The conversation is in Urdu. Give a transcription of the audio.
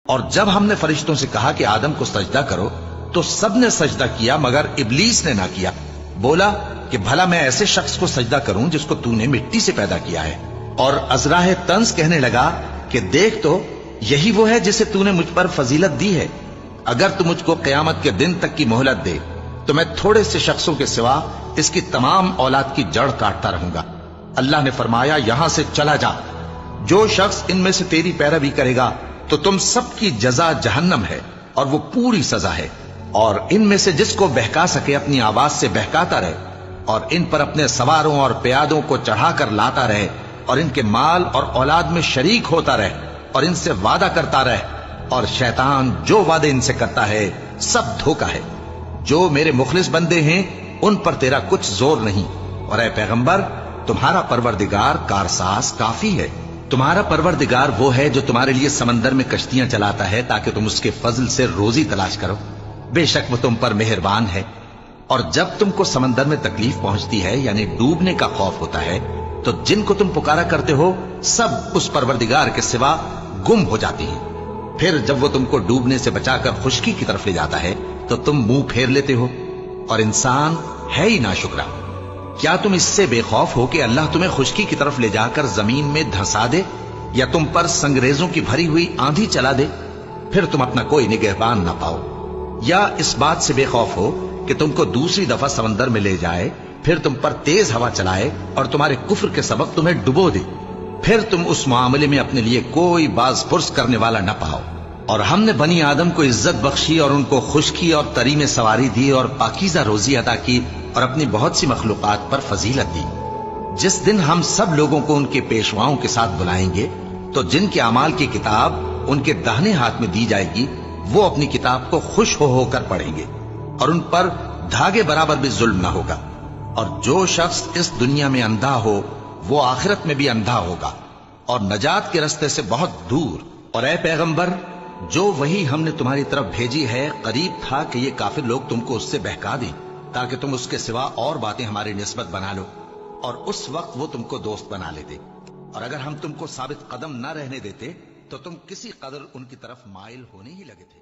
اور جب ہم نے فرشتوں سے کہا کہ آدم کو سجدہ کرو تو سب نے سجدہ کیا مگر ابلیس نے نہ کیا. بولا کہ بھلا میں ایسے شخص کو سجدہ کروں جس کو تو نے مٹی سے پیدا کیا ہے. اور ازراہ طنز کہنے لگا کہ دیکھ تو یہی وہ ہے جسے تو نے مجھ پر فضیلت دی ہے. اگر تو مجھ کو قیامت کے دن تک کی مہلت دے تو میں تھوڑے سے شخصوں کے سوا اس کی تمام اولاد کی جڑ کاٹتا رہوں گا. اللہ نے فرمایا یہاں سے چلا جا. جو شخص ان میں سے تیری پیروی کرے گا تو تم سب کی جزا جہنم ہے اور وہ پوری سزا ہے. اور ان میں سے جس کو بہکا سکے اپنی آواز سے بہکاتا رہے اور ان پر اپنے سواروں اور پیادوں کو چڑھا کر لاتا رہے اور ان کے مال اور اولاد میں شریک ہوتا رہے اور ان سے وعدہ کرتا رہے. اور شیطان جو وعدے ان سے کرتا ہے سب دھوکا ہے. جو میرے مخلص بندے ہیں ان پر تیرا کچھ زور نہیں. اور اے پیغمبر تمہارا پروردگار کارساز کافی ہے. تمہارا پروردگار وہ ہے جو تمہارے لیے سمندر میں کشتیاں چلاتا ہے تاکہ تم اس کے فضل سے روزی تلاش کرو. بے شک وہ تم پر مہربان ہے. اور جب تم کو سمندر میں تکلیف پہنچتی ہے یعنی ڈوبنے کا خوف ہوتا ہے تو جن کو تم پکارا کرتے ہو سب اس پروردگار کے سوا گم ہو جاتی ہیں. پھر جب وہ تم کو ڈوبنے سے بچا کر خشکی کی طرف لے جاتا ہے تو تم منہ پھیر لیتے ہو. اور انسان ہے ہی ناشکرا. کیا تم اس سے بے خوف ہو کہ اللہ تمہیں خشکی کی طرف لے جا کر زمین میں دھنسا دے یا تم پر سنگریزوں کی بھری ہوئی آندھی چلا دے پھر تم اپنا کوئی نگہبان نہ پاؤ؟ یا اس بات سے بے خوف ہو کہ تم کو دوسری دفعہ سمندر میں لے جائے پھر تم پر تیز ہوا چلائے اور تمہارے کفر کے سبب تمہیں ڈبو دے پھر تم اس معاملے میں اپنے لیے کوئی باز پرس کرنے والا نہ پاؤ؟ اور ہم نے بنی آدم کو عزت بخشی اور ان کو خشکی اور تری میں سواری دی اور پاکیزہ روزی عطا کی اور اپنی بہت سی مخلوقات پر فضیلت دی. جس دن ہم سب لوگوں کو ان کے پیشواؤں کے ساتھ بلائیں گے تو جن کے اعمال کی کتاب ان کے داہنے ہاتھ میں دی جائے گی وہ اپنی کتاب کو خوش ہو کر پڑھیں گے اور ان پر دھاگے برابر بھی ظلم نہ ہوگا. اور جو شخص اس دنیا میں اندھا ہو وہ آخرت میں بھی اندھا ہوگا اور نجات کے رستے سے بہت دور. اور اے پیغمبر جو وہی ہم نے تمہاری طرف بھیجی ہے قریب تھا کہ یہ کافر لوگ تم کو اس سے بہکا دیں تاکہ تم اس کے سوا اور باتیں ہماری نسبت بنا لو اور اس وقت وہ تم کو دوست بنا لیتے. اور اگر ہم تم کو ثابت قدم نہ رہنے دیتے تو تم کسی قدر ان کی طرف مائل ہونے ہی لگے تھے.